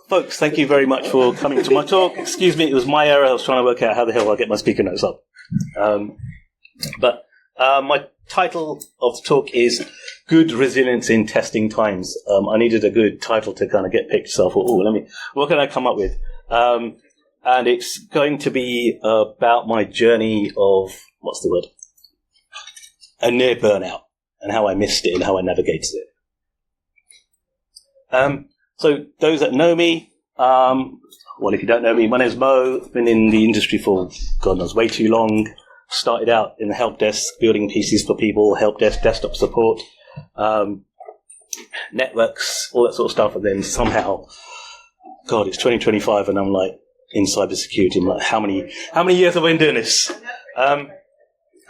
Folks, thank you very much for coming to my talk. Excuse me, it was my error. I was trying to work out how the hell I get my speaker notes up. But my title of the talk is Good Resilience in Testing Times. I needed a good title to kind of get picked, so I thought, what can I come up with? And it's going to be about my journey of, a near burnout, and how I missed it and how I navigated it. So those that know me, if you don't know me, my name's Mo. I've been in the industry for, God knows, way too long. Started out in the help desk, building PCs for people, help desk, desktop support, networks, all that sort of stuff. And then somehow, God, it's 2025 and I'm like in cybersecurity. I'm like, how many years have I been doing this? And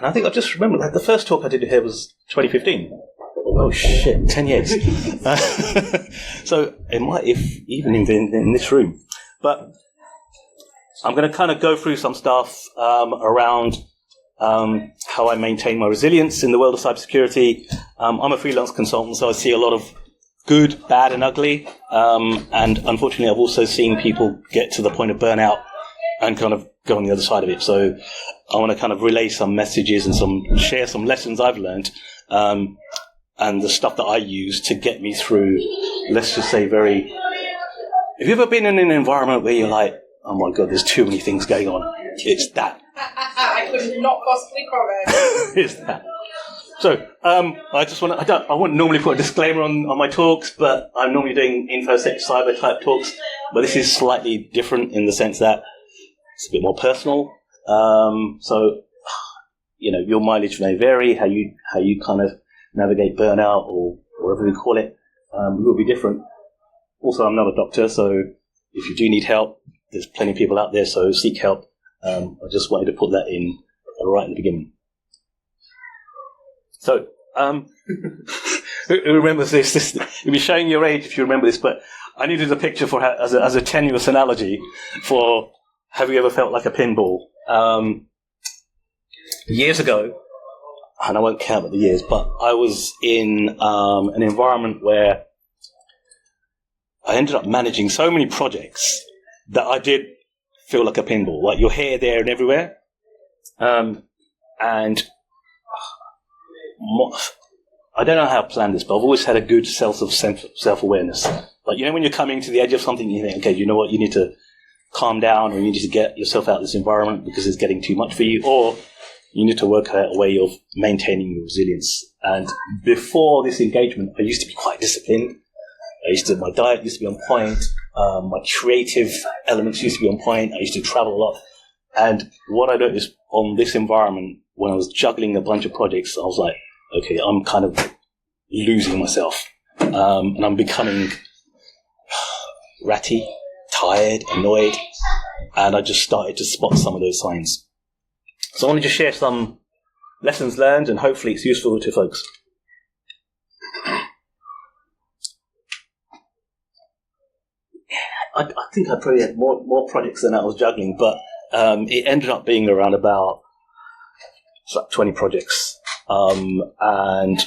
I think I just remember, like, the first talk I did here was 2015. Oh shit, 10 years. So it might, if even in this room. But I'm going to kind of go through some stuff around how I maintain my resilience in the world of cybersecurity. I'm a freelance consultant, so I see a lot of good, bad, and ugly. And unfortunately, I've also seen people get to the point of burnout and kind of go on the other side of it. So I want to kind of relay some messages and share some lessons I've learned. And the stuff that I use to get me through, let's just say, have you ever been in an environment where you're like, oh my God, there's too many things going on? It's that. I could not possibly comment. It's that. So, I wouldn't normally put a disclaimer on my talks, but I'm normally doing InfoSec cyber type talks, but this is slightly different in the sense that it's a bit more personal. So, your mileage may vary, how you kind of navigate burnout or whatever we call it, will be different. Also, I'm not a doctor, so if you do need help, there's plenty of people out there, so seek help. I just wanted to put that in right in the beginning. So, who remembers this? You'll be showing your age if you remember this, but I needed a picture for as a tenuous analogy for, have you ever felt like a pinball? Years ago, and I won't count the years, but I was in an environment where I ended up managing so many projects that I did feel like a pinball, like you're here, there, and everywhere. And I don't know how I planned this, but I've always had a good self-awareness. Like, when you're coming to the edge of something, you think, okay, you know what, you need to calm down, or you need to get yourself out of this environment because it's getting too much for you, or you need to work out a way of maintaining your resilience. And before this engagement, I used to be quite disciplined. My diet used to be on point. My creative elements used to be on point. I used to travel a lot. And what I noticed on this environment, when I was juggling a bunch of projects, I was like, okay, I'm kind of losing myself. And I'm becoming ratty, tired, annoyed. And I just started to spot some of those signs. So I wanted to share some lessons learned, and hopefully it's useful to folks. I think I probably had more projects than I was juggling, but it ended up being around about 20 projects. And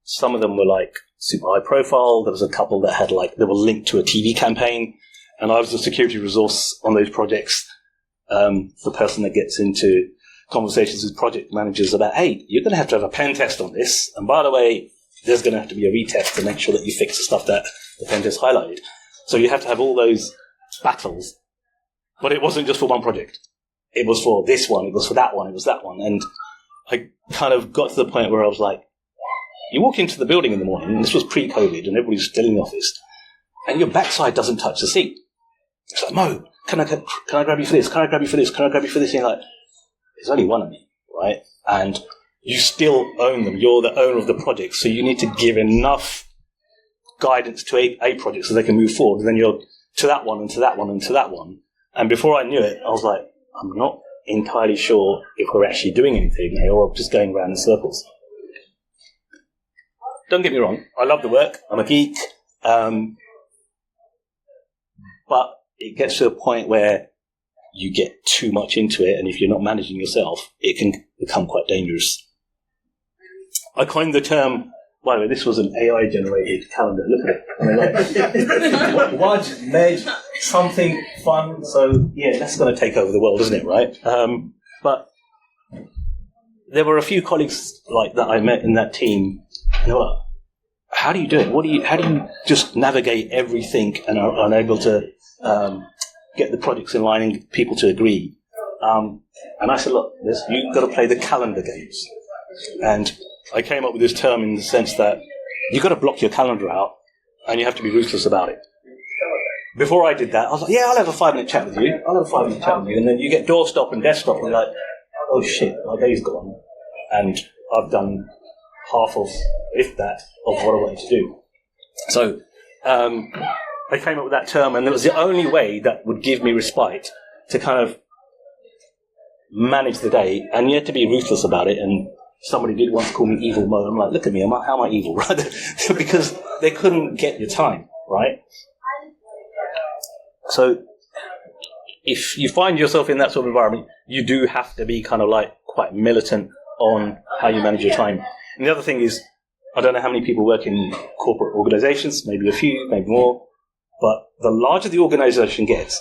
some of them were like super high profile. There was a couple that they were linked to a TV campaign, and I was the security resource on those projects. The person that gets into conversations with project managers about, hey, you're going to have a pen test on this. And by the way, there's going to have to be a retest to make sure that you fix the stuff that the pen test highlighted. So you have to have all those battles. But it wasn't just for one project. It was for this one, it was for that one, it was that one. And I kind of got to the point where I was like, you walk into the building in the morning, and this was pre-COVID, and everybody's still in the office, and your backside doesn't touch the seat. It's like, Mo, can I grab you for this? Can I grab you for this? Can I grab you for this? And you're like, there's only one of me, right? And you still own them. You're the owner of the project, so you need to give enough guidance to a project so they can move forward. And then you're to that one, and to that one, and to that one. And before I knew it, I was like, I'm not entirely sure if we're actually doing anything here, or just going around in circles. Don't get me wrong, I love the work. I'm a geek. But it gets to a point where you get too much into it, and if you're not managing yourself, it can become quite dangerous. I coined the term By the way, this was an AI-generated calendar. Look at it. I mean, like, Waj, Med, something fun. So, yeah, that's going to take over the world, isn't it, right? But there were a few colleagues like that I met in that team. And they were like, how do you do it? How do you just navigate everything and are unable to get the projects in line and get people to agree? And I said, look, you've got to play the calendar games. And I came up with this term in the sense that you've got to block your calendar out and you have to be ruthless about it. Before I did that, I was like, yeah, I'll have a 5-minute chat with you. And then you get doorstop and desktop and you're like, oh shit, my day's gone. And I've done half of, if that, of what I wanted to do. So I came up with that term, and it was the only way that would give me respite to kind of manage the day, and you had to be ruthless about it. And somebody did once call me evil Mo. I'm like, look at me, how am I evil, right? Because they couldn't get your time, right? So if you find yourself in that sort of environment, you do have to be kind of like quite militant on how you manage your time. And the other thing is, I don't know how many people work in corporate organizations, maybe a few, maybe more, but the larger the organization gets,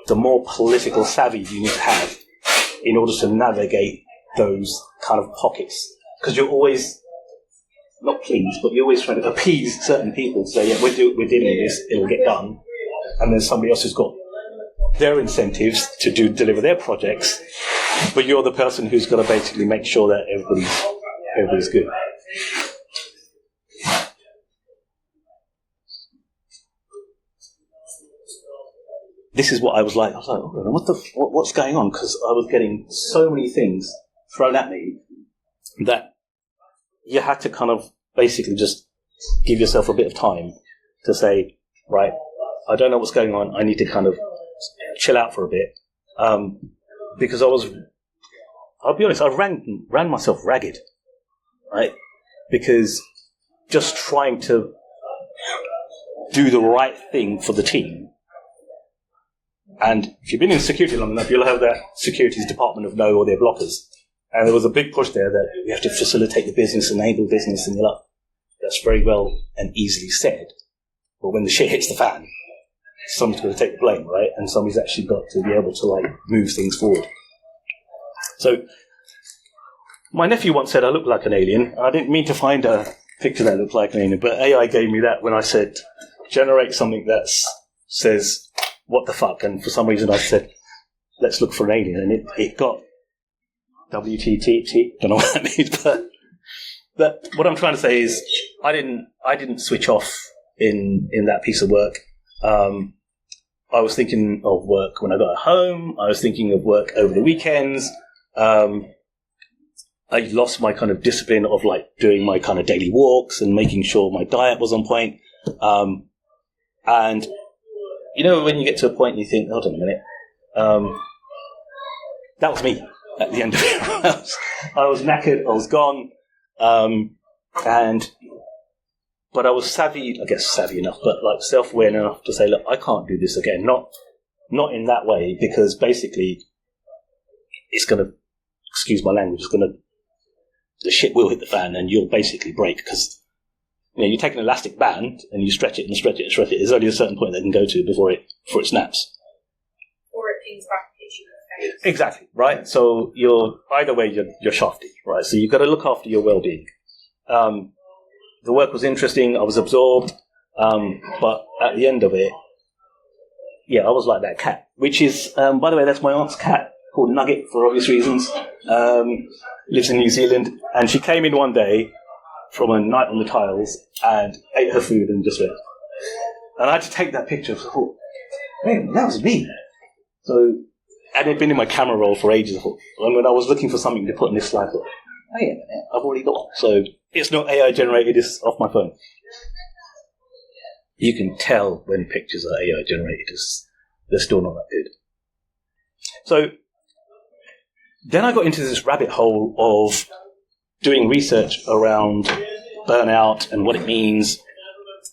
the more political savvy you need to have in order to navigate those kind of pockets. Because you're always, not pleased, but you're always trying to appease certain people to say, yeah, we're dealing with this, it'll get done. And then somebody else has got their incentives to deliver their projects, but you're the person who's got to basically make sure that everybody's good. This is what I was like. I was like, what's going on? Because I was getting so many things thrown at me that you had to kind of basically just give yourself a bit of time to say, right, I don't know what's going on. I need to kind of chill out for a bit. Because I'll be honest, I ran myself ragged, right? Because just trying to do the right thing for the team. And if you've been in security long enough, you'll have that securities department of no or their blockers. And there was a big push there that we have to facilitate the business, enable business, and you're like, that's very well and easily said. But when the shit hits the fan, someone's going to take the blame, right? And somebody's actually got to be able to like move things forward. So my nephew once said I look like an alien. I didn't mean to find a picture that looked like an alien, but AI gave me that when I said, generate something that says, what the fuck? And for some reason I said, let's look for an alien. And it got WTTT. Don't know what that means, but what I'm trying to say is I didn't switch off in that piece of work. I was thinking of work when I got home. I was thinking of work over the weekends. I lost my kind of discipline of like doing my kind of daily walks and making sure my diet was on point. And you know, when you get to a point and you think, hold on a minute, that was me at the end of it. I was knackered, I was gone, but I was savvy enough, but like self-aware enough to say, look, I can't do this again. Not in that way, because basically it's going to, excuse my language, the shit will hit the fan and you'll basically break, because you take an elastic band and you stretch it and stretch it and stretch it. There's only a certain point they can go to before it snaps. Or it pings back and hits you in the face. Exactly, right? So either way you're shafty, right? So you've got to look after your well-being. The work was interesting, I was absorbed, but at the end of it, yeah, I was like that cat, which is, by the way, that's my aunt's cat, called Nugget for obvious reasons, lives in New Zealand, and she came in one day from a night on the tiles and ate her food and just went. And I had to take that picture. So I thought, man, that was me. So, and it'd been in my camera roll for ages. I thought, and when I was looking for something to put in this slide, I thought, hey, I've already got one. So it's not AI generated, it's off my phone. You can tell when pictures are AI generated, they're still not that good. So then I got into this rabbit hole of doing research around burnout and what it means.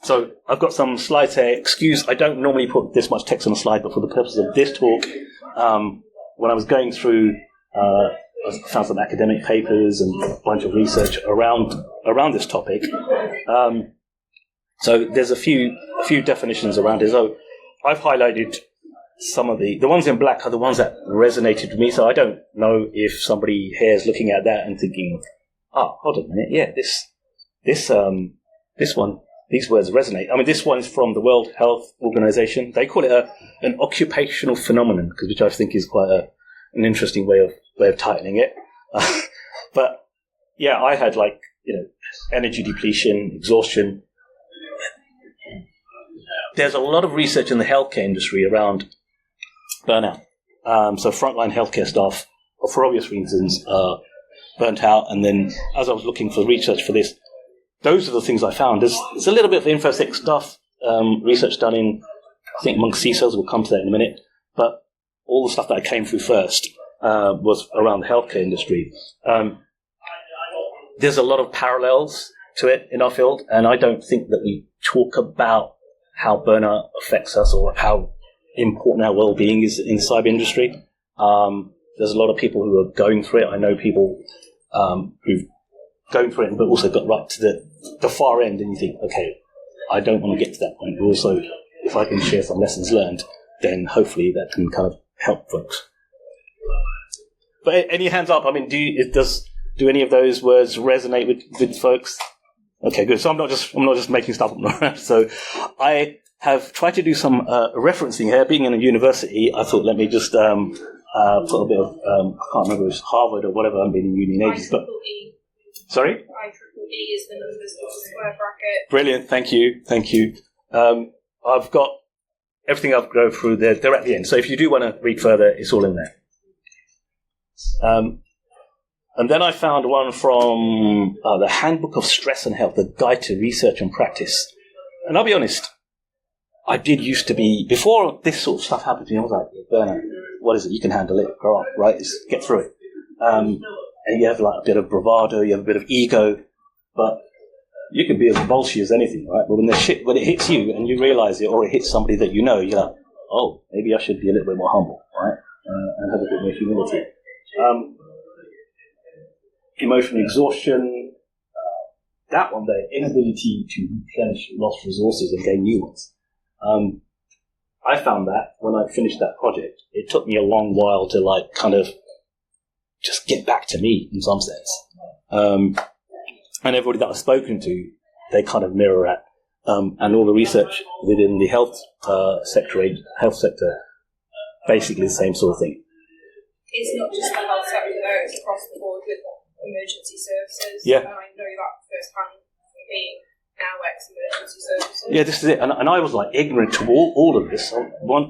So I've got some slides here. I don't normally put this much text on a slide, but for the purpose of this talk, when I was going through I found some academic papers and a bunch of research around this topic. So there's a few definitions around it. So I've highlighted some of the ones in black are the ones that resonated with me. So I don't know if somebody here is looking at that and thinking, hold on a minute, yeah, this one, these words resonate. I mean, this one's from the World Health Organization. They call it an occupational phenomenon, which I think is quite an interesting way of tightening it. But yeah, I had energy depletion, exhaustion. There's a lot of research in the healthcare industry around burnout. So frontline healthcare staff, for obvious reasons, are burnt out. And then as I was looking for research for this, those are the things I found. There's a little bit of InfoSec stuff, research done I think among CISOs, we'll come to that in a minute. But all the stuff that I came through first was around the healthcare industry. There's a lot of parallels to it in our field, and I don't think that we talk about how burnout affects us or how important our well-being is in the cyber industry. There's a lot of people who are going through it. I know people who've going through it, but also got right to the far end, and you think, okay, I don't want to get to that point. But also, if I can share some lessons learned, then hopefully that can kind of help folks. But any hands up? I mean, do any of those words resonate with folks? Okay, good. So I'm not just making stuff up. So I have tried to do some referencing here. Being in a university, I thought, let me just put a bit of I can't remember if it was Harvard or whatever. I've been in uni in ages, but sorry. IEEE is the numbers of the square bracket. Brilliant. Thank you. I've got everything I've go through there. They're at the end. So if you do want to read further, it's all in there. And then I found one from the Handbook of Stress and Health, the Guide to Research and Practice. And I'll be honest, I did used to be, before this sort of stuff happened to me, I was like, burnout, what is it? You can handle it. Grow up, right? Just get through it. And you have a bit of bravado, you have a bit of ego, but you can be as bolshy as anything, right? But when it hits you and you realize it, or it hits somebody that you know, you're like, oh, maybe I should be a little bit more humble, right? And have a bit more humility. Emotional exhaustion, that one there, inability to replenish lost resources and gain new ones. I found that when I finished that project, it took me a long while to kind of just get back to me in some sense. And everybody that I've spoken to, they kind of mirror that. And all the research within the health sector, basically the same sort of thing. It's not just the health sector though, it's across the board with emergency services. Yeah. And I know that firsthand from being now ex-emergency services. Yeah, this is it. And I was ignorant to all of this.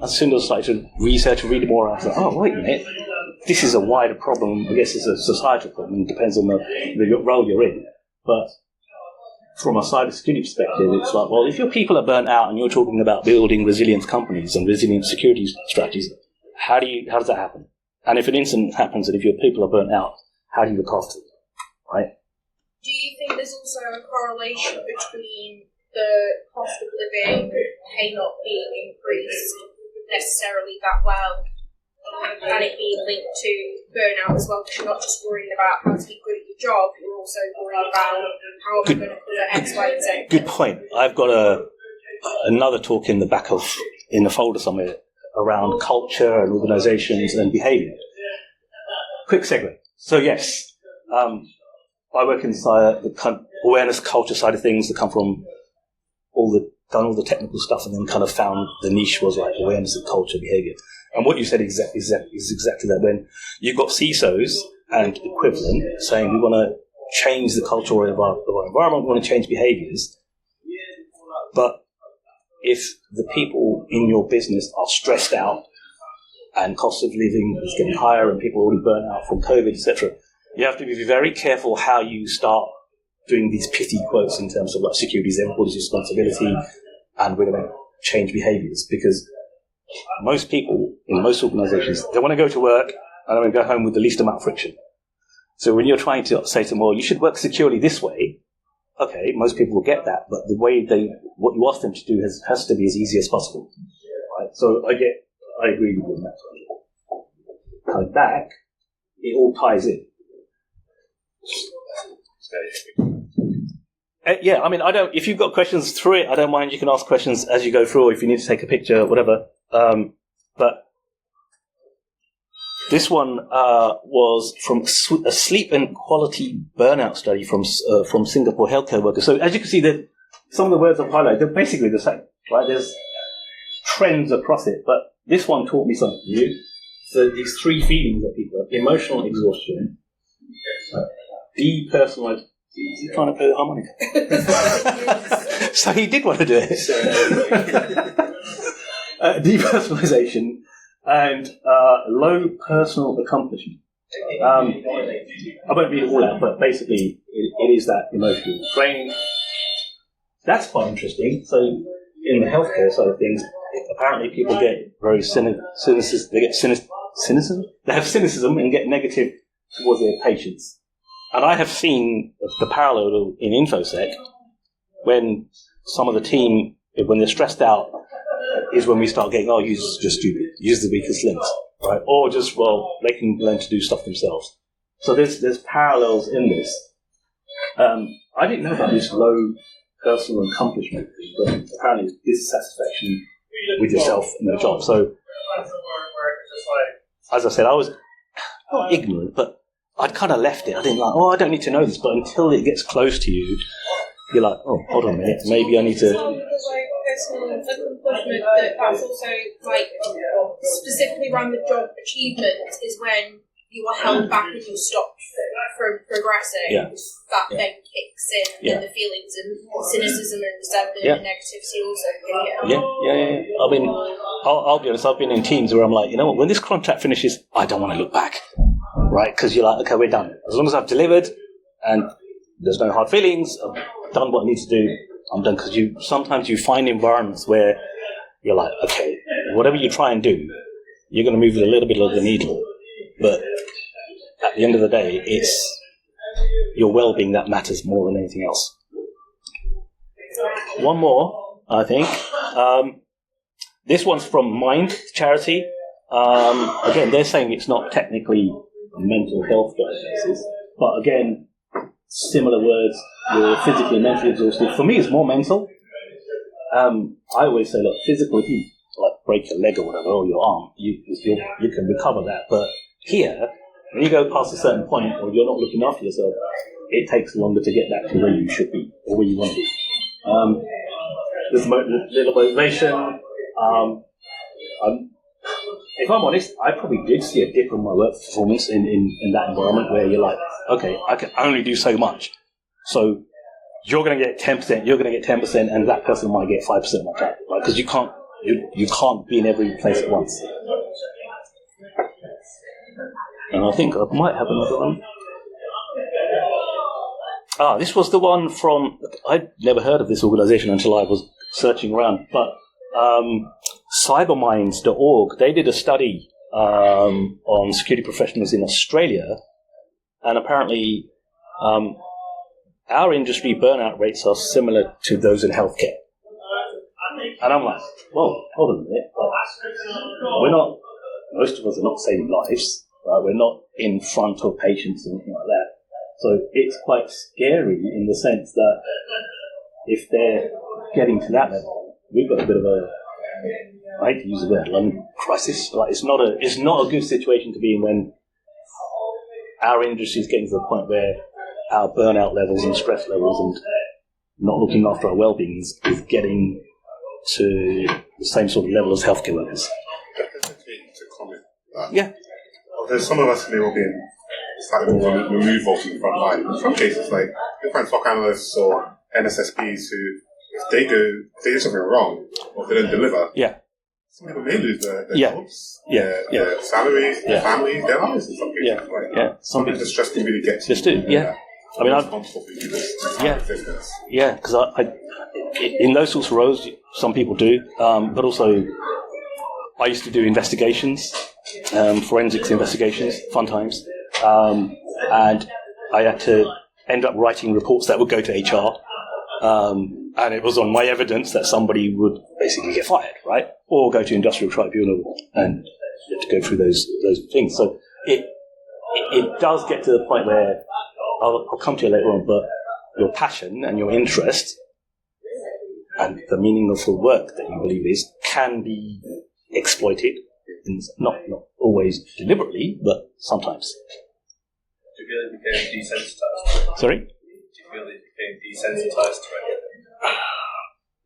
As soon as I started to research and read more, I was like, oh, wait a minute. This is a wider problem. I guess it's a societal problem. It depends on the role you're in. But from a cybersecurity perspective, it's like, well, if your people are burnt out and you're talking about building resilient companies and resilient security strategies, how does that happen? And if an incident happens and if your people are burnt out, how do you look after them, right? Do you think there's also a correlation between the cost of living pay not being increased necessarily that well and it being linked to burnout as well? Because you're not just worrying about how to be good at your job, you're also worrying about how am I going to cover X, Y, and Z. Good point. I've got another talk in the folder somewhere around culture and organisations and behaviour. Quick segue. So yes, I work inside the awareness culture side of things that come from done all the technical stuff and then kind of found the niche was awareness of culture, behaviour. And what you said is exactly that. When you've got CISOs and equivalent saying we want to change the culture of our environment, we want to change behaviours, but if the people in your business are stressed out and cost of living is getting higher and people are already burnt out from COVID, etc., you have to be very careful how you start doing these pithy quotes in terms of security is everybody's responsibility and we're going to change behaviours, because most people in most organisations, they want to go to work and they want to go home with the least amount of friction. So when you're trying to say to them, well, you should work securely this way, okay, most people will get that, but the way what you ask them to do has to be as easy as possible. Right? So I agree with you on that. Coming back, it all ties in. Yeah, I mean, I don't. If you've got questions through it, I don't mind. You can ask questions as you go through, or if you need to take a picture, whatever. But this one was from a sleep and quality burnout study from Singapore healthcare workers. So as you can see, some of the words I've highlighted, they're basically the same, right? There's trends across it, but this one taught me something new. So these three feelings that people have: emotional exhaustion, depersonalized. Is he trying to play the harmonica? So he did want to do it. Depersonalization and low personal accomplishment. I won't read it all out, but basically it is that emotional drain. That's quite interesting. So in the healthcare side of things, apparently people get very cynicism. They get cynicism. They have cynicism and get negative towards their patients. And I have seen the parallel in InfoSec when some of the team, when they're stressed out, is when we start getting, oh, you're just stupid. Use the weakest links, right? Or just, well, they can learn to do stuff themselves. So there's parallels in this. I didn't know about this low personal accomplishment, but apparently it's dissatisfaction with yourself and your job. So, as I said, I was not ignorant, but I'd kind of left it. I didn't I don't need to know this, but until it gets close to you, you're like, oh, hold on a minute, maybe I need to... Personal accomplishment, that's also, specifically around the job achievement, is when you are held back and you stop from progressing. Yeah. That then kicks in, and the feelings of cynicism and resentment and negativity also kick in. Yeah. I mean, I'll be honest, I've been in teams where I'm like, you know what, when this contract finishes, I don't want to look back. Right, because you're like, okay, we're done. As long as I've delivered and there's no hard feelings, I've done what I need to do, I'm done. Because sometimes you find environments where you're like, okay, whatever you try and do, you're going to move a little bit of the needle. But at the end of the day, it's your well-being that matters more than anything else. One more, I think. This one's from Mind Charity. Again, they're saying it's not technically a mental health diagnosis, but again, similar words, you're physically and mentally exhausted. For me, it's more mental. I always say, look, physical, if you break your leg or whatever, or your arm, you can recover that. But here, when you go past a certain point, or you're not looking after yourself, it takes longer to get back to where you should be, or where you want to be. There's little motivation. If I'm honest, I probably did see a dip in my work performance in that environment where you're like, okay, I can only do so much. So you're going to get 10%, you're going to get 10%, and that person might get 5% of my time, right? Because you can't be in every place at once. And I think I might have another one. This was the one from, I'd never heard of this organisation until I was searching around, but cyberminds.org, they did a study on security professionals in Australia, and apparently our industry burnout rates are similar to those in healthcare. And I'm like, whoa, hold on a minute. Most of us are not saving lives, right? We're not in front of patients or anything like that. So it's quite scary in the sense that if they're getting to that level, we've got a bit of a, I hate to use the word, London crisis. Like it's not a good situation to be in when our industry is getting to the point where our burnout levels and stress levels and not looking after our well-being is getting to the same sort of level as healthcare workers. To comment that. There's some of us may well be in slightly more removal from the front line. In some cases, like different SOC analysts or NSSPs who, if they do something wrong or if they don't deliver, some people may lose their jobs, their salaries, their families, their lives in some cases. Some people just can really get to. Just do, I mean, responsible for this. Because I in those sorts of roles, some people do, but also I used to do investigations, forensics investigations, fun times, and I had to end up writing reports that would go to HR, and it was on my evidence that somebody would basically get fired, right, or go to industrial tribunal and to go through those things. So it it does get to the point where I'll come to it later on, but your passion and your interest and the meaning of the work that you believe is can be exploited, not always deliberately, but sometimes. Do you feel it became desensitized? Sorry? Do you feel it became desensitized to it?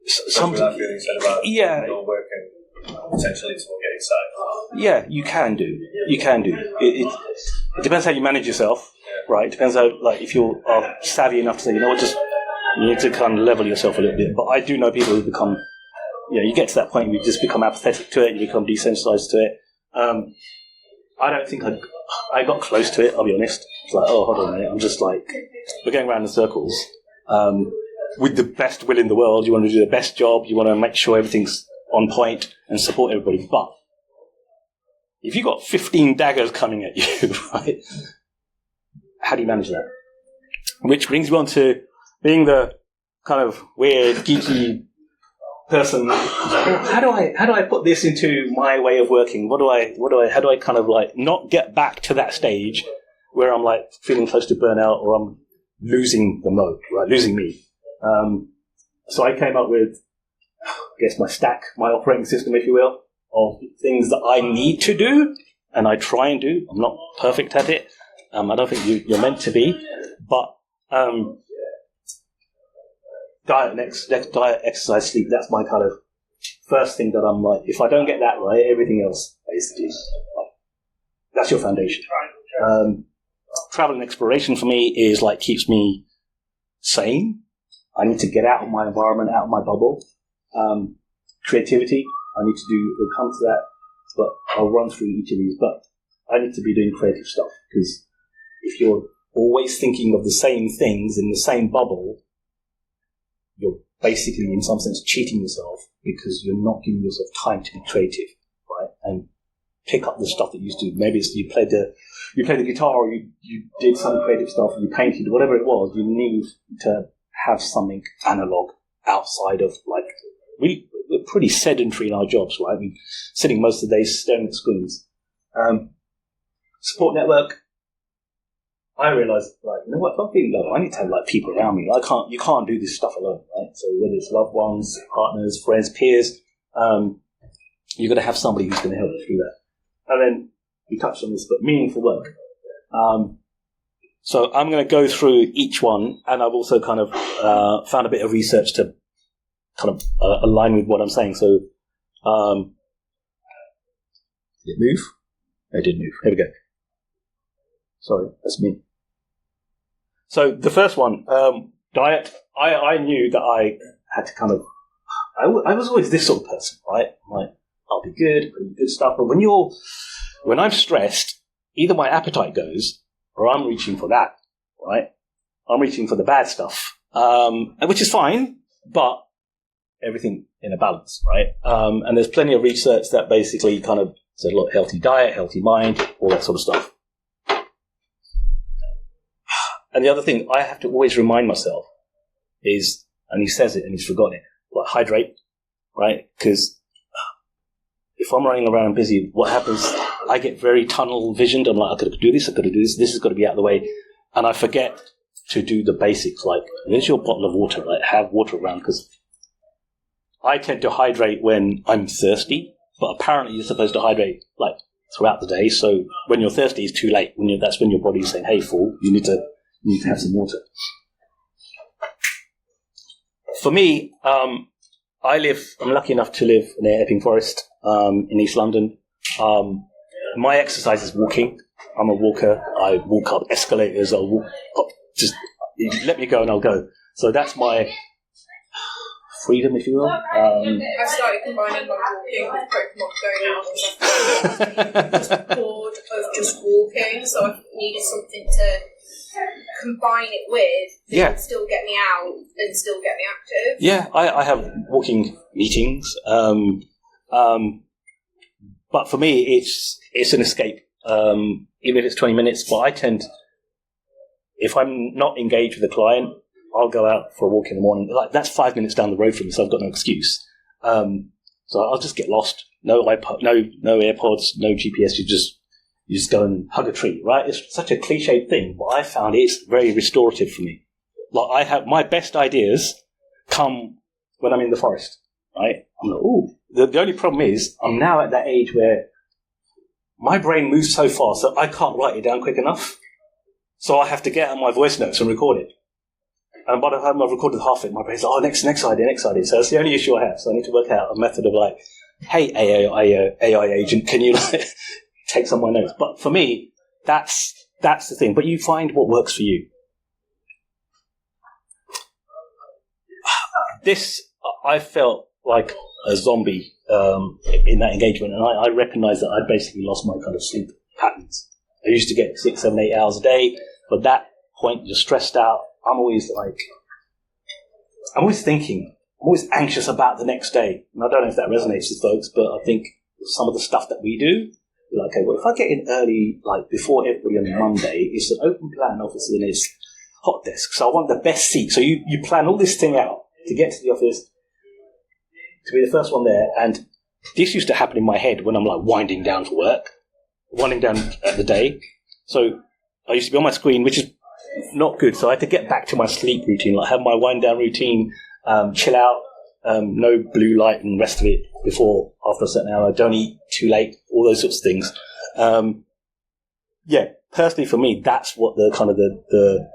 Some that feeling said about your work and potentially someone getting sacked. Yeah, you can do. You can do. It depends how you manage yourself, right? It depends how, like, if you are savvy enough to say, you know what, just you need to kind of level yourself a little bit. But I do know people who become, you get to that point where you just become apathetic to it, you become desensitized to it. I don't think I got close to it, I'll be honest. It's like, oh, hold on a minute, I'm just like, we're going around in circles. With the best will in the world, you want to do the best job, you want to make sure everything's on point and support everybody. But if you've got 15 daggers coming at you, right, how do you manage that? Which brings me on to being the kind of weird, geeky person. How do I put this into my way of working? How do I kind of like not get back to that stage where I'm like feeling close to burnout or I'm losing the mode, right, losing me? So I came up with, I guess, my operating system, if you will, of things that I need to do, and I try and do. I'm not perfect at it. I don't think you're meant to be, but diet, exercise, sleep, that's my kind of first thing that I'm like, if I don't get that right, everything else basically, that's your foundation. Travel and exploration for me is like keeps me sane. I need to get out of my environment, out of my bubble. Creativity, I need to do, we'll come to that, but I'll run through each of these, but I need to be doing creative stuff, because if you're always thinking of the same things in the same bubble, you're basically, in some sense, cheating yourself, because you're not giving yourself time to be creative, right? And pick up the stuff that you used to do. Maybe it's you played the guitar, or you did some creative stuff, you painted, whatever it was. You need to have something analog outside of, like, we're pretty sedentary in our jobs, right? We're sitting most of the day staring at screens. Support network. I realised, like, you know what? If I'm feeling low, I need to have like people around me. You can't do this stuff alone, right? So whether it's loved ones, partners, friends, peers, you've got to have somebody who's going to help you through that. And then we touched on this, but meaningful work. So I'm going to go through each one, and I've also kind of found a bit of research to kind of align with what I'm saying. So, did it move? It did move. Here we go. Sorry, that's me. So the first one, diet. I knew that I had to kind of. I was always this sort of person, right? I'm like, I'll be good stuff. But when I'm stressed, either my appetite goes, or I'm reaching for that, right? I'm reaching for the bad stuff, which is fine, but everything in a balance, right? And there's plenty of research that basically kind of said, look, healthy diet, healthy mind, all that sort of stuff. And the other thing I have to always remind myself is, and he says it and he's forgotten it, like hydrate, right? Because if I'm running around busy, what happens, I get very tunnel visioned. I'm like, I've got to do this, this has got to be out of the way. And I forget to do the basics, like, there's your bottle of water, like, have water around, because I tend to hydrate when I'm thirsty, but apparently you're supposed to hydrate, like, throughout the day. So when you're thirsty, it's too late. That's when your body's saying, hey, fool, you need to have some water. For me, I'm lucky enough to live near Epping Forest, in East London. My exercise is walking. I'm a walker. I walk up escalators. I'll walk up, just let me go and I'll go. So that's my freedom, if you will. I started combining my walking with Pokemon Go now, because I'm just bored of just walking, so I needed something to combine it with that would still get me out and still get me active. Yeah, I have walking meetings, but for me it's an escape, even if it's 20 minutes. But I tend, if I'm not engaged with a client, I'll go out for a walk in the morning. Like, that's 5 minutes down the road from me, so I've got no excuse. So I'll just get lost. No iPod, no AirPods, no GPS. You You just go and hug a tree, right? It's such a cliched thing, but I found it's very restorative for me. Like, I have my best ideas come when I'm in the forest, right? I'm like, ooh. The only problem is I'm now at that age where my brain moves so fast that I can't write it down quick enough. So I have to get out my voice notes and record it. And by the time I've recorded half of it, my brain's like, oh, next idea. So that's the only issue I have. So I need to work out a method of like, hey, AI agent, can you like take some of my notes? But for me, that's the thing. But you find what works for you. This, I felt like a zombie in that engagement, and I recognised that I'd basically lost my kind of sleep patterns. I used to get 6, 7, 8 hours a day, but at that point, you're stressed out. I'm always thinking, I'm always anxious about the next day. And I don't know if that resonates with folks, but I think some of the stuff that we do, you're like, okay, well, if I get in early, like before everybody on Monday, it's an open plan office and it's hot desk. So I want the best seat. So you plan all this thing out to get to the office, to be the first one there. And this used to happen in my head when I'm like winding down for work, winding down at the day. So I used to be on my screen, which is not good. So I had to get back to my sleep routine, like have my wind down routine, chill out, no blue light and rest of it before, after a certain hour. Don't eat too late, all those sorts of things. Personally for me, that's what the kind of the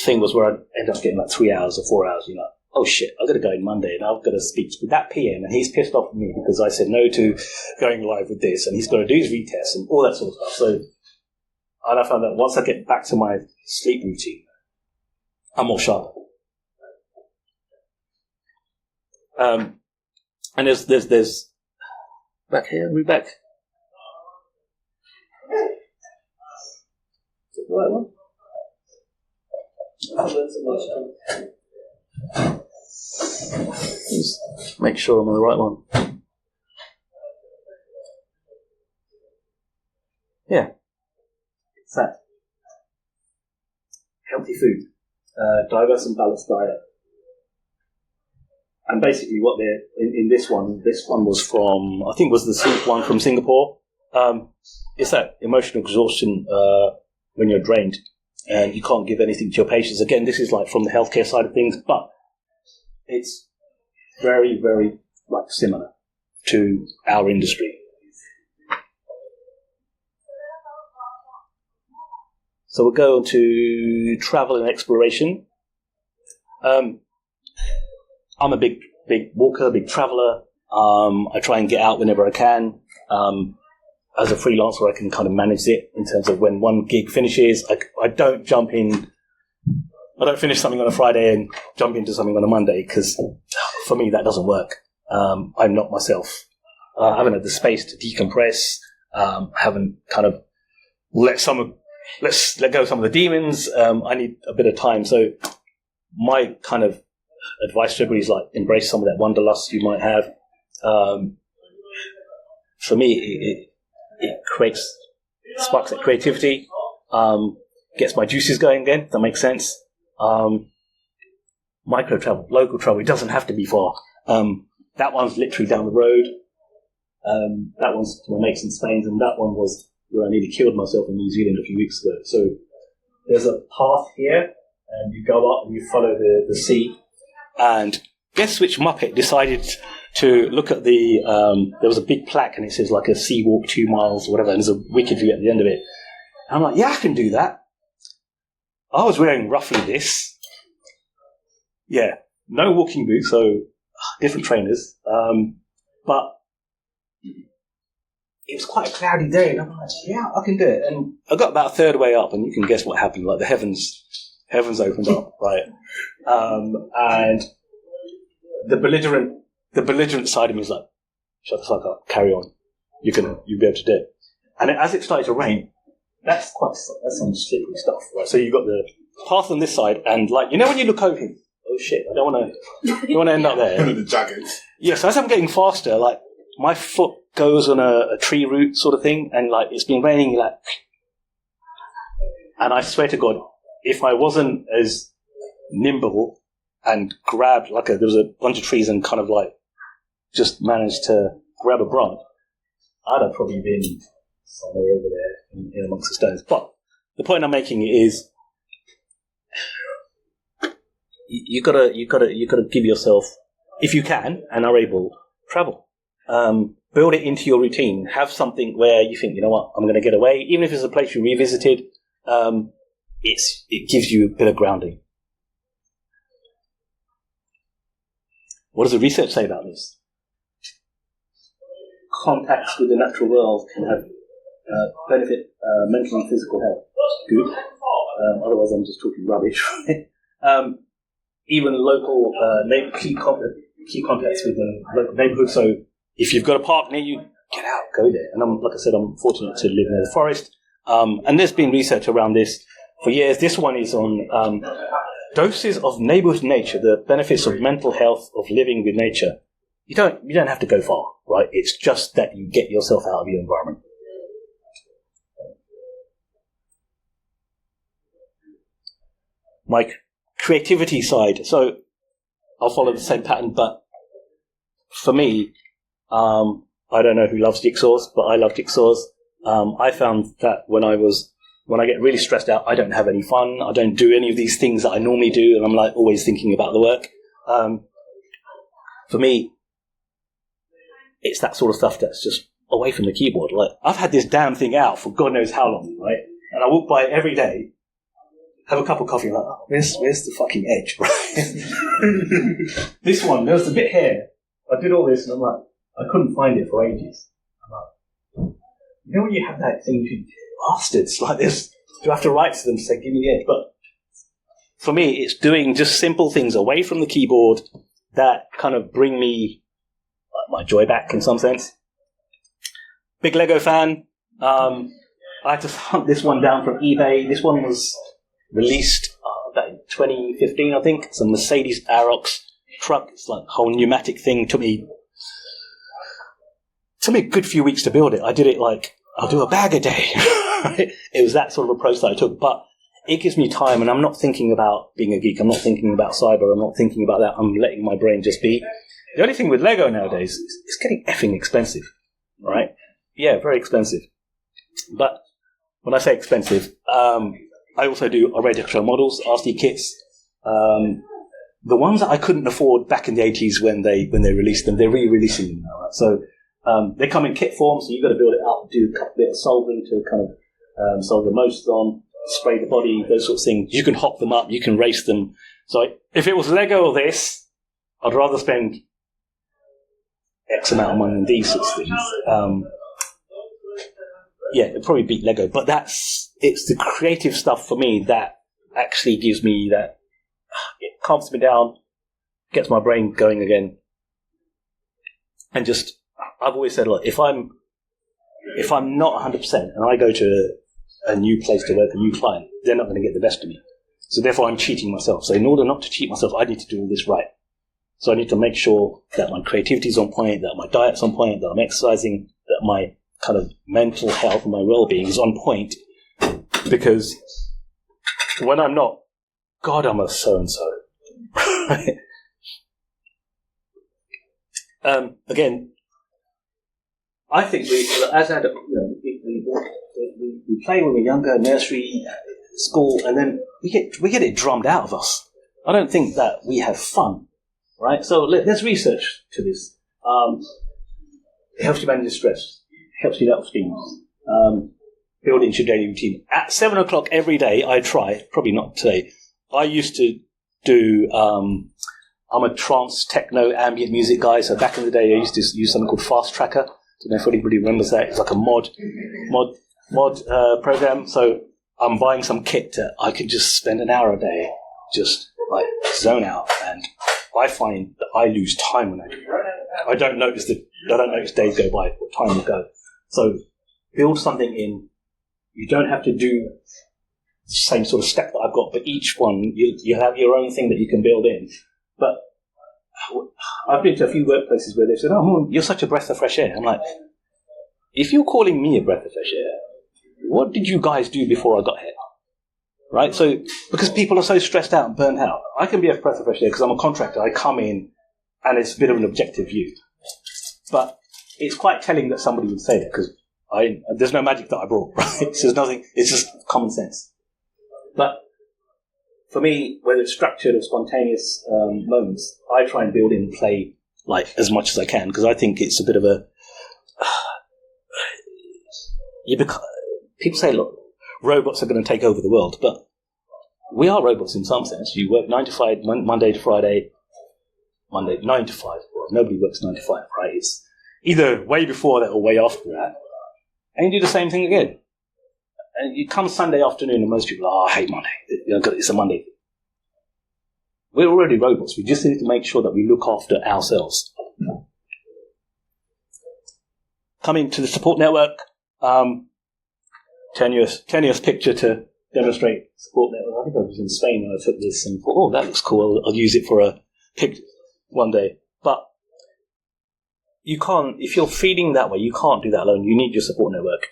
thing was, where I'd end up getting like 3 hours or 4 hours, oh shit, I've got to go in Monday and I've got to speak with that PM and he's pissed off at me because I said no to going live with this and he's got to do his retests and all that sort of stuff. So, and I found that once I get back to my sleep routine, I'm more sharp. And there's back here, we back. Is it the right one? Just make sure I'm on the right one. Yeah. It's that. Healthy food. Diverse and balanced diet. And basically what they're, in this one was from, I think it was the one from Singapore. It's that emotional exhaustion when you're drained and you can't give anything to your patients. Again, this is like from the healthcare side of things, but it's very, very like similar to our industry. So we'll go on to travel and exploration. I'm a big walker, big traveller. I try and get out whenever I can. As a freelancer, I can kind of manage it in terms of when one gig finishes. I don't jump in. I don't finish something on a Friday and jump into something on a Monday because for me that doesn't work. I'm not myself. I haven't had the space to decompress. Haven't kind of let go of some of the demons. I need a bit of time. So my kind of advice to everybody is like embrace some of that wanderlust you might have. For me, it sparks that creativity, gets my juices going again, if that makes sense. Micro travel, local travel, it doesn't have to be far. That one's literally down the road. That one's to my mates in Spain, and that one was where I nearly killed myself in New Zealand a few weeks ago. So there's a path here, and you go up and you follow the sea. And guess which Muppet decided to look at the, there was a big plaque and it says like a sea walk 2 miles or whatever, and there's a wicked view at the end of it. And I'm like, yeah, I can do that. I was wearing roughly this. Yeah, no walking boots, so different trainers. But it was quite a cloudy day, and I'm like, yeah, I can do it. And I got about a third way up, and you can guess what happened. Like the heavens opened up, right? And the belligerent side of me is like, shut the fuck up, carry on. You'll be able to do it. And as it started to rain, that's some slippery stuff, right? So you've got the path on this side, and like, when you look over, oh shit, I don't want to end up there. The jagged. Yeah, so as I'm getting faster, like, my foot goes on a tree root sort of thing, and like, it's been raining, like, and I swear to God, if I wasn't as nimble and grabbed, like, there was a bunch of trees and kind of like, just managed to grab a branch, I'd have probably been somewhere over there in amongst the stones. But the point I'm making is, you gotta give yourself, if you can and are able, travel. Build it into your routine. Have something where you think, you know what, I'm going to get away, even if it's a place you revisited. It gives you a bit of grounding. What does the research say about this? Contacts with the natural world can have benefit mental and physical health. Good. Otherwise, I'm just talking rubbish. Even local key contacts with the local neighbourhood. So if you've got a park near you, get out, go there. And like I said, I'm fortunate to live near the forest. And there's been research around this for years. This one is on doses of neighbourhood nature, the benefits of mental health of living with nature. You don't have to go far, right? It's just that you get yourself out of your environment. My creativity side. So I'll follow the same pattern, but for me, I don't know who loves jigsaws, but I love jigsaws. I found that when I get really stressed out, I don't have any fun. I don't do any of these things that I normally do, and I'm like always thinking about the work. For me, it's that sort of stuff that's just away from the keyboard. Like, I've had this damn thing out for God knows how long, right? And I walk by it every day, have a cup of coffee, and like, oh, where's the fucking edge, right? This one, there's a bit here. I did all this, and I'm like, I couldn't find it for ages. I'm like, you know when you have that thing, you think, bastards like this, do I have to write to them to say, give me the edge? But for me, it's doing just simple things away from the keyboard that kind of bring me my joy back in some sense. Big Lego fan. I had to hunt this one down from eBay. This one was released about in 2015, I think. It's a Mercedes Arox truck. It's like a whole pneumatic thing. Took me a good few weeks to build it. I did it like, I'll do a bag a day. It was that sort of approach that I took. But it gives me time, and I'm not thinking about being a geek. I'm not thinking about cyber. I'm not thinking about that. I'm letting my brain just be. The only thing with Lego nowadays is it's getting effing expensive, right? Yeah, very expensive. But when I say expensive, I also do ready-to-show models, RC kits. The ones that I couldn't afford back in the 80s when they released them, they're re-releasing them now, right? So they come in kit form, so you've got to build it up, do a bit of solvent to kind of solve the motors on, spray the body, those sorts of things. You can hop them up, you can race them. So if it was Lego or this, I'd rather spend X amount of money on these sorts of things. Yeah, it'd probably beat Lego, but it's the creative stuff for me that actually gives me that, it calms me down, gets my brain going again, and just, I've always said, look, if I'm not 100% and I go to a new place to work, a new client, they're not going to get the best of me. So therefore I'm cheating myself. So in order not to cheat myself, I need to do all this right. So I need to make sure that my creativity is on point, that my diet's on point, that I'm exercising, that my kind of mental health and my well-being is on point. Because when I'm not, God, I'm a so-and-so. Again, I think as adults, we play when we're younger, nursery, school, and then we get it drummed out of us. I don't think that we have fun, right? So there's research to this. It helps you manage stress, helps you let off steam, build it into your daily routine. At 7 o'clock every day, I try, probably not today, I used to do, I'm a trance, techno, ambient music guy, so back in the day I used to use something called Fast Tracker. I don't know if anybody remembers that. It's like a mod program. So I'm buying some kit that I could just spend an hour a day, just like zone out, and I find that I lose time when I do that. I don't notice days go by or time will go. So build something in. You don't have to do the same sort of step that I've got, but each one you have your own thing that you can build in. But I've been to a few workplaces where they've said, "Oh, you're such a breath of fresh air." I'm like, if you're calling me a breath of fresh air, what did you guys do before I got here? Right? So, because people are so stressed out and burnt out, I can be a breath of fresh air because I'm a contractor. I come in and it's a bit of an objective view. But it's quite telling that somebody would say that, because There's no magic that I brought, right? So there's nothing. It's just common sense. But for me, whether it's structured or spontaneous moments, I try and build in play like as much as I can, because I think it's a bit of a people say, look, robots are going to take over the world, but we are robots in some sense. You work 9 to 5, Monday to Friday, 9 to 5. Well, nobody works 9 to 5, right? It's either way before that or way after that. And you do the same thing again. And you come Sunday afternoon and most people are, I hate Monday. It's a Monday. We're already robots. We just need to make sure that we look after ourselves. Coming to the support network, tenuous picture to demonstrate support network. I think I was in Spain when I took this and thought, oh, that looks cool. I'll use it for a picture one day. But you can't, if you're feeding that way, you can't do that alone. You need your support network.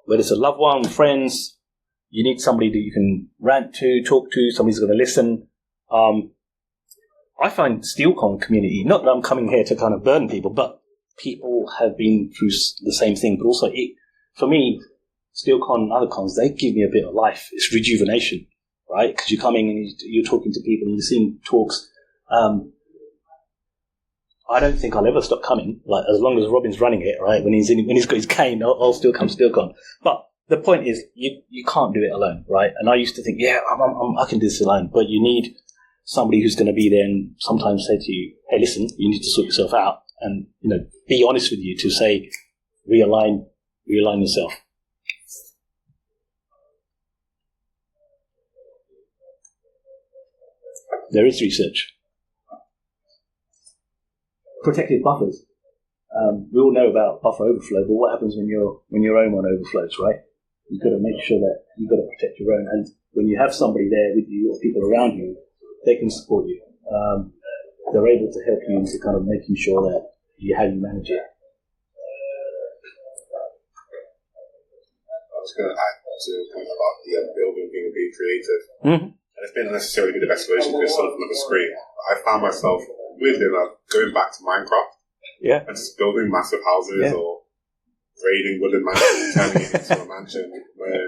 Whether it's a loved one, friends, you need somebody that you can rant to, talk to, somebody's going to listen. I find SteelCon community, not that I'm coming here to kind of burden people, but people have been through the same thing. But also, for me, SteelCon and other cons, they give me a bit of life. It's rejuvenation, right? Because you're coming and you're talking to people and you're seeing talks. I don't think I'll ever stop coming, like as long as Robin's running it, right? When he's got his cane, I'll still come SteelCon. But the point is, you can't do it alone, right? And I used to think, yeah, I can do this alone, but you need somebody who's going to be there and sometimes say to you, hey, listen, you need to sort yourself out, and be honest with you to say, realign yourself. There is research. Protective buffers. We all know about buffer overflow, but what happens when your own one overflows, right? You've got to make sure that you've got to protect your own. And when you have somebody there with you or people around you, they can support you. They're able to help you into kind of making sure that how you manage it. I was going to add to the point about the building being creative. Mm-hmm. And it's been necessarily the best solution to solve another screen. I found myself, weirdly enough, going back to Minecraft. Yeah. And just building massive houses or raiding wooden mansions, turning it into a mansion.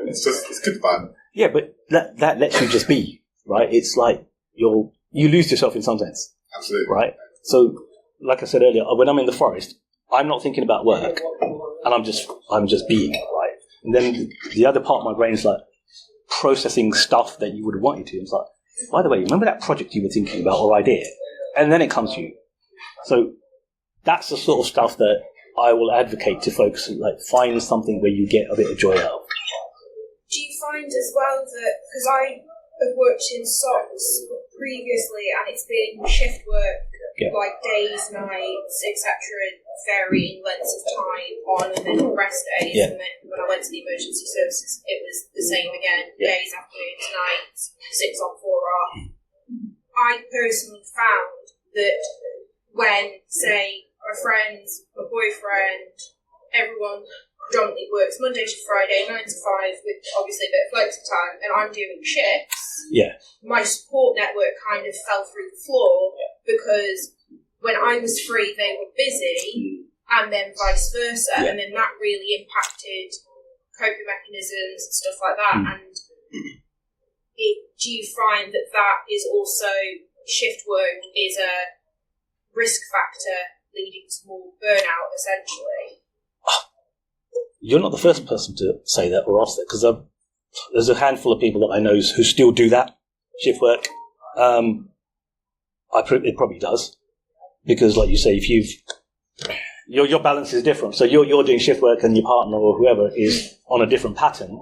It's good fun. Yeah, but that lets you just be, right? It's like you lose yourself in some sense. Absolutely. Right? So, like I said earlier, when I'm in the forest, I'm not thinking about work, and I'm just being, right? And then the other part of my brain is like processing stuff that you would have wanted to. It's like, by the way, remember that project you were thinking about or idea? And then it comes to you. So that's the sort of stuff that I will advocate to folks, like find something where you get a bit of joy out of. Do you find as well that, because I have worked in socks previously and it's been shift work, like days, nights, etc., varying lengths of time on, and then rest days, and then when I went to the emergency services it was the same again, days, afternoons, nights, 6 on, 4 off. I personally found that when, say, my friends, my boyfriend, everyone predominantly works Monday to Friday, 9 to 5, with obviously a bit of flexi time, and I'm doing shifts, my support network kind of fell through the floor, because when I was free, they were busy, and then vice versa, and then that really impacted coping mechanisms and stuff like that. And do you find that is also, shift work is a risk factor leading to more burnout, essentially? You're not the first person to say that or ask that, because there's a handful of people that I know who still do that, shift work. It probably does, because like you say, if your balance is different, so you're doing shift work and your partner or whoever is on a different pattern,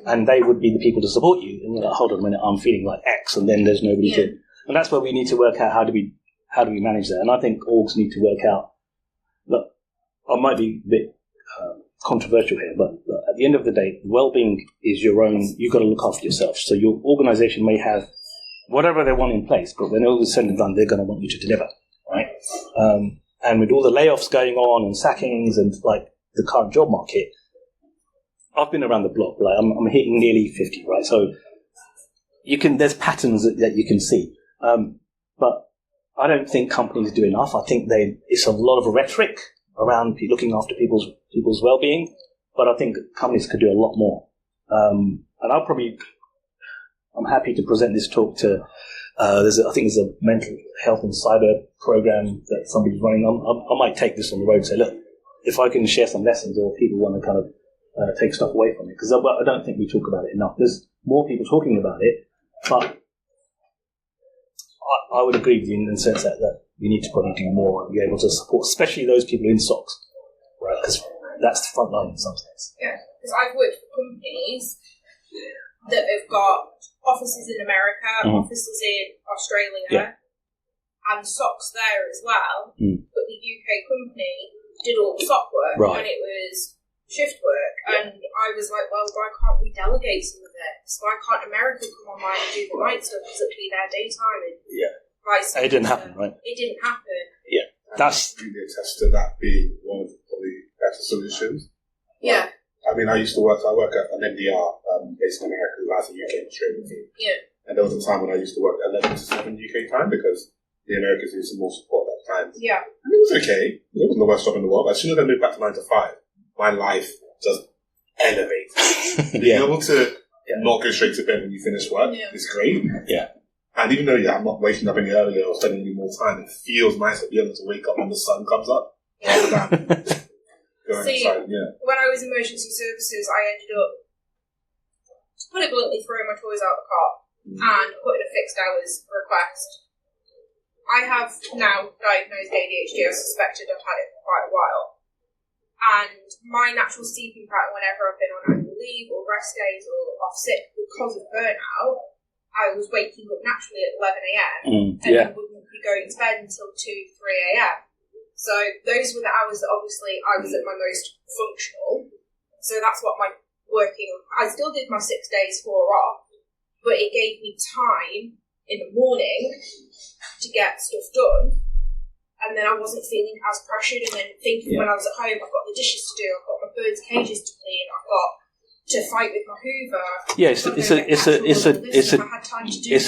and they would be the people to support you, and you're like, hold on a minute, I'm feeling like X, and then there's nobody to, and that's where we need to work out how do we manage that. And I think orgs need to work out, look, I might be a bit controversial here, but at the end of the day, well-being is your own. You've got to look after yourself. So your organisation may have whatever they want in place, but when all is said and done, they're going to want you to deliver, right? And with all the layoffs going on and sackings and like the current job market, I've been around the block. Like I'm hitting nearly 50, right? So there's patterns that you can see, but I don't think companies do enough. I think it's a lot of rhetoric. around looking after people's well-being, but I think companies could do a lot more. And I'm happy to present this talk to. I think there's a mental health and cyber program that somebody's running. I might take this on the road and say, look, if I can share some lessons, or people want to kind of take stuff away from it, because I don't think we talk about it enough. There's more people talking about it, but I would agree with you in the sense that we need to probably do more and be able to support, especially those people in SOCs, right? Because that's the front line in some sense. Yeah, because I've worked for companies that have got offices in America, offices in Australia, and SOCs there as well. But the UK company did all the SOC work, and it was shift work. And I was like, well, why can't we delegate some of this? Why can't America come online and do the night stuff because it'll be their daytime? And it didn't happen, right? It didn't happen. Yeah, that's really attest to that being one of the probably better solutions. Yeah. I mean, I work at an MDR based in America who has a UK Australian team. Yeah. And there was a time when I used to work 11 to 7 UK time because the Americans needed some more support at that time. Yeah. And it was okay. It wasn't the worst job in the world. As soon as I moved back to 9 to 5, my life just elevated. Being able to not go straight to bed when you finish work is great. Yeah. And even though I'm not waking up any earlier or spending any more time, it feels nice to be able to wake up when the sun comes up. Rather than going inside. When I was in emergency services, I ended up, to put it bluntly, throwing my toys out the car and putting a fixed hours request. I have now diagnosed ADHD. I suspected I've had it for quite a while. And my natural sleeping pattern whenever I've been on annual leave or rest days or off sick because of burnout, I was waking up naturally at 11 a.m. and then wouldn't be going to bed until 2, 3 a.m. So those were the hours that obviously I was at my most functional. So that's what my working... I still did my 6 days, 4 off, but it gave me time in the morning to get stuff done. And then I wasn't feeling as pressured, and then thinking when I was at home, I've got the dishes to do, I've got my birds' cages to clean, I've got to fight with my Hoover. Yeah, it's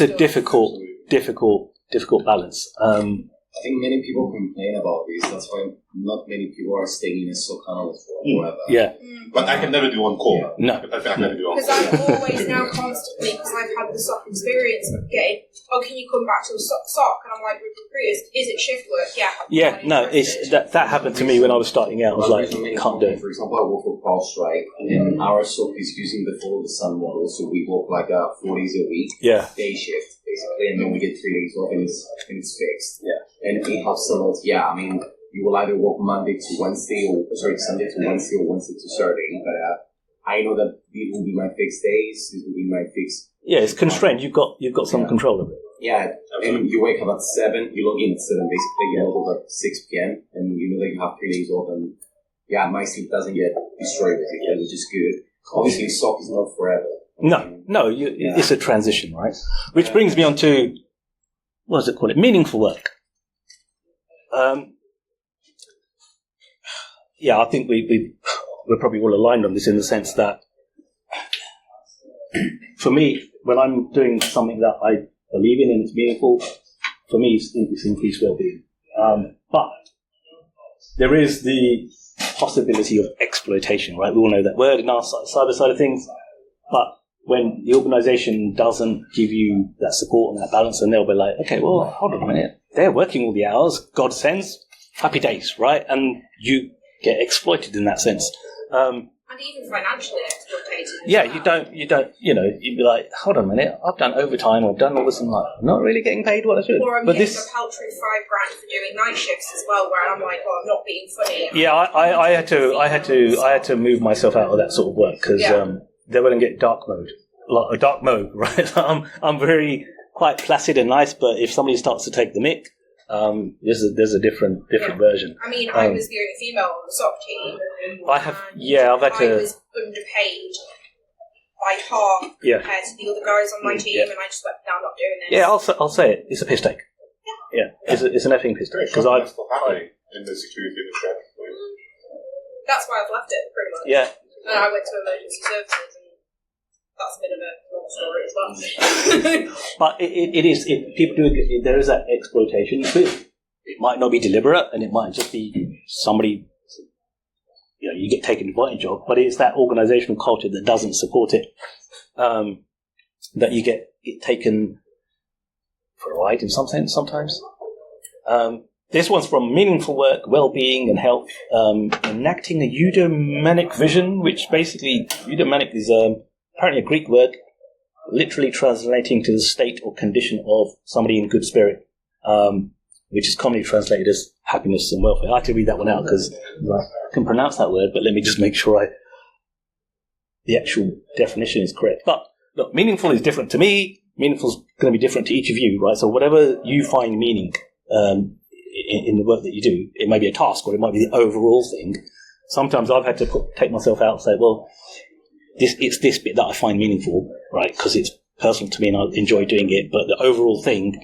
a difficult balance. I think many people complain about this. That's why not many people are staying in a SOC analyst or whatever. Yeah. But I can never do on call. No. I can never do on call. Because I'm always now constantly, because I've had the SOC experience of getting, can you come back to a SOC? And I'm like, with recruiters, is it shift work? Yeah. Yeah, no, it's that happened to me when I was starting out. I was like, can't do it. For example, I work for CrowdStrike, and our SOC is using the follow the sun model, so we work like 4 days a week, day shift, basically, and then we get 3 days off, and it's fixed. Yeah. And it helps a lot. Yeah, I mean, you will either work Sunday to Wednesday, or Wednesday to Saturday. But I know that these will be my fixed days. This will be my fixed. Yeah, it's constrained. You've got some control of it. Yeah, and you wake up at 7. You log in at 7. Basically, you log off at 6 p.m. and you know that you have 3 days off. And my sleep doesn't get destroyed, basically, which is good. Obviously, SOC is not forever. No, it's a transition, right? Which brings me on to what does it call it? Meaningful work. I think we're probably all aligned on this in the sense that for me, when I'm doing something that I believe in and it's meaningful, for me it's increased well-being. But there is the possibility of exploitation, right? We all know that word in our cyber side of things. But when the organisation doesn't give you that support and that balance, and they'll be like, okay, well, hold on a minute. They're working all the hours, God sends, happy days, right? And you get exploited in that sense. And even financially exploited. Yeah, you don't, you'd be like, hold on a minute, I've done overtime, I've done all this, and I'm not really getting paid what I should. Or I'm getting a paltry $5,000 for doing night shifts as well, where I'm like, I'm not being funny. Yeah, I had to move myself out of that sort of work because they wouldn't get dark mode, right? I'm very quite placid and nice, but if somebody starts to take the mick, there's a different version. I mean, I was the only female on the SOC team. I've had to. I was underpaid by half compared to the other guys on my team, and I just went, no, I'm not doing this. Yeah, I'll say it. It's a piss take. Yeah, it's an effing piss take. Because I've in the security industry. That's why I've left it, pretty much. Yeah. And I went to emergency services, and that's a bit of a long story as well. But it is. People do. There is that exploitation. It might not be deliberate, and it might just be somebody you get taken advantage of, but it's that organizational culture that doesn't support it, that you get taken for a ride in some sense sometimes. This one's from Meaningful Work, Well-Being and Health, enacting a eudaimonic vision, which basically, eudaimonic is apparently a Greek word, literally translating to the state or condition of somebody in good spirit, which is commonly translated as happiness and welfare. I had to read that one out because I can pronounce that word, but let me just make sure the actual definition is correct. But look, meaningful is different to me. Meaningful is going to be different to each of you, right? So whatever you find meaning in the work that you do, it may be a task or it might be the overall thing. Sometimes I've had to take myself out and say, well, it's this bit that I find meaningful, right? Because it's personal to me and I enjoy doing it. But the overall thing,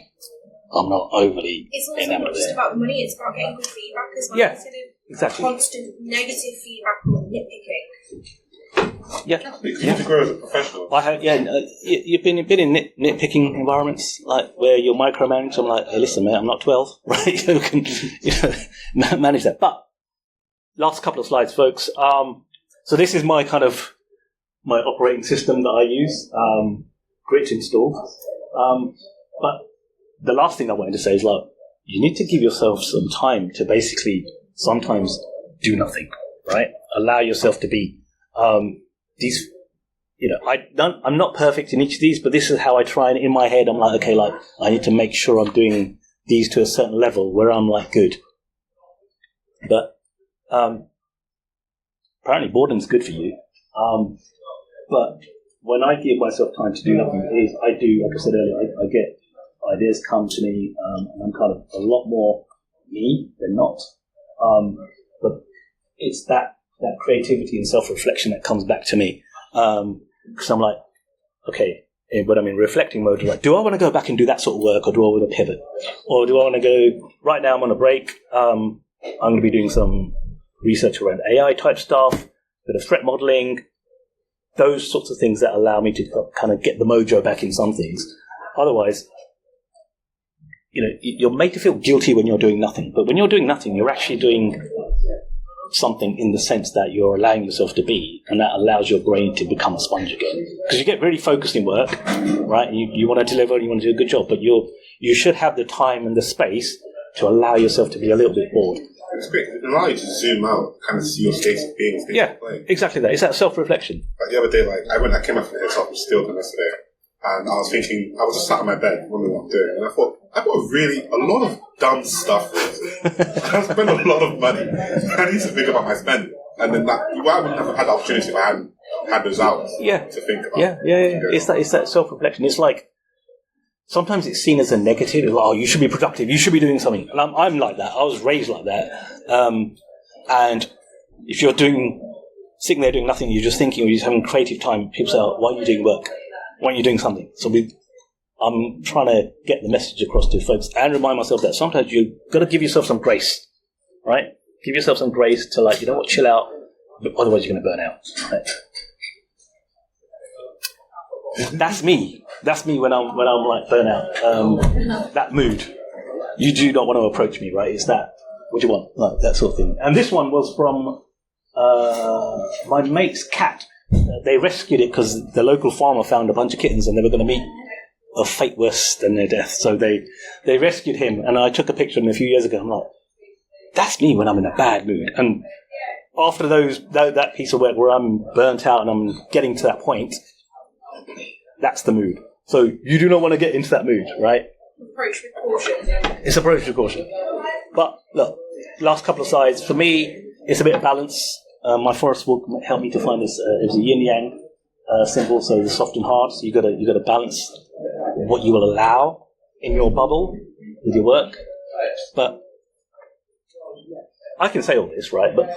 I'm not overly It's also enamored not just with. about money, it's about getting good feedback as well. Yeah, Instead of exactly. constant negative feedback or nitpicking. Yeah, You need to grow as a professional. I have. Yeah, you've been in nitpicking environments like where you're micromanaged. I'm like, hey, listen, mate, I'm not 12, right? You can manage that. But last couple of slides, folks. So this is my my operating system that I use, GRITT installed. But the last thing I wanted to say is you need to give yourself some time to basically sometimes do nothing, right? Allow yourself to be. These, I'm not perfect in each of these, but this is how I try. And in my head, I'm like, okay, I need to make sure I'm doing these to a certain level where I'm good. But apparently, boredom's good for you. But when I give myself time to do nothing, I do, like I said earlier, I get ideas come to me, and I'm a lot more me than not. But it's that creativity and self-reflection that comes back to me. Because I'm like, okay, when I'm in reflecting mode, do I want to go back and do that sort of work, or do I want to pivot? Or do I want to go, right now I'm on a break, I'm going to be doing some research around AI type stuff, a bit of threat modeling, those sorts of things that allow me to get the mojo back in some things. Otherwise, you're made to feel guilty when you're doing nothing. But when you're doing nothing, you're actually doing something in the sense that you're allowing yourself to be, and that allows your brain to become a sponge again. Because you get really focused in work, right? You want to deliver and you want to do a good job, but you should have the time and the space to allow yourself to be a little bit bored. It's great. It allows you to zoom out, see your state of being, state of play. Exactly that. It's that self-reflection. Like the other day, I came up from the head office still yesterday, and I was thinking, I was just sat on my bed wondering what I'm doing, and I thought, I've got a lot of dumb stuff. I spend a lot of money. I need to think about my spending. And then I wouldn't have had the opportunity if I hadn't had those hours to think about. Yeah. It's that self-reflection. It's like, sometimes it's seen as a negative. It's like, oh, you should be productive. You should be doing something. And I'm like that. I was raised like that. And if you're sitting there doing nothing, you're just thinking, or you're just having creative time, people say, oh, why are you doing work? Why aren't you doing something? So I'm trying to get the message across to folks and remind myself that sometimes you've got to give yourself some grace, right? Give yourself some grace to chill out, but otherwise you're going to burn out. Right? That's me. That's me when I'm burn out. That mood. You do not want to approach me, right? It's that. What do you want? That sort of thing. And this one was from my mate's cat. They rescued it because the local farmer found a bunch of kittens and they were going to meet a fate worse than their death. So they rescued him, and I took a picture of him a few years ago. I'm like, that's me when I'm in a bad mood. And after that piece of work where I'm burnt out and I'm getting to that point, that's the mood. So you do not want to get into that mood, right? Approach with caution. It's approach with caution. But look, last couple of slides. For me, it's a bit of balance. My forest book helped me to find this. It was a yin-yang symbol, so the soft and hard. So you got to balance what you will allow in your bubble with your work. But I can say all this, right? But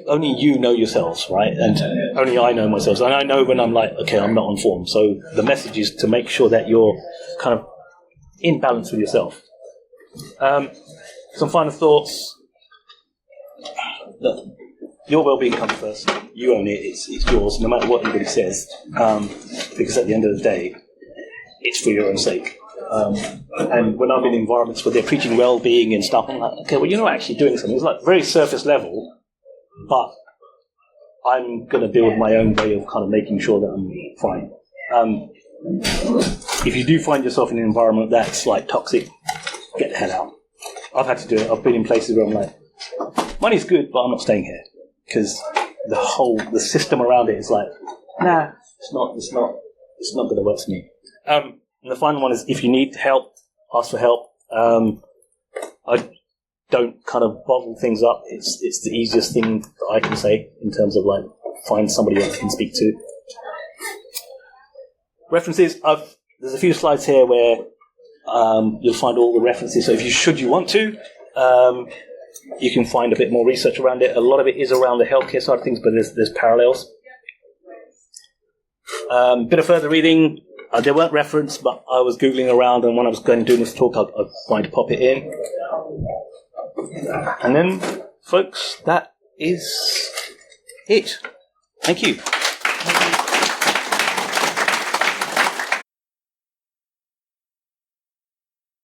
only you know yourselves, right? And only I know myself. And I know when I'm like, okay, I'm not on form. So the message is to make sure that you're kind of in balance with yourself. Some final thoughts. Look, your well-being comes first. You own it. It's yours, no matter what anybody says. Because at the end of the day, it's for your own sake. And when I'm in environments where they're preaching well-being and stuff, I'm like, okay, well, you're not actually doing something. It's like very surface level, but I'm going to build my own way of kind of making sure that I'm fine. If you do find yourself in an environment that's like toxic, get the hell out. I've had to do it. I've been in places where I'm like, money's good, but I'm not staying here because the system around it is like, nah, it's not going to work for me. And the final one is if you need help, ask for help. I don't kind of bottle things up. It's the easiest thing that I can say in terms of like find somebody else you can speak to. References. There's a few slides here where you'll find all the references. So if you want to, you can find a bit more research around it. A lot of it is around the healthcare side of things, but there's parallels. Bit of further reading. They weren't referenced, but I was Googling around, and when I was going to do this talk, I'd find to pop it in. And then, folks, that is it. Thank you.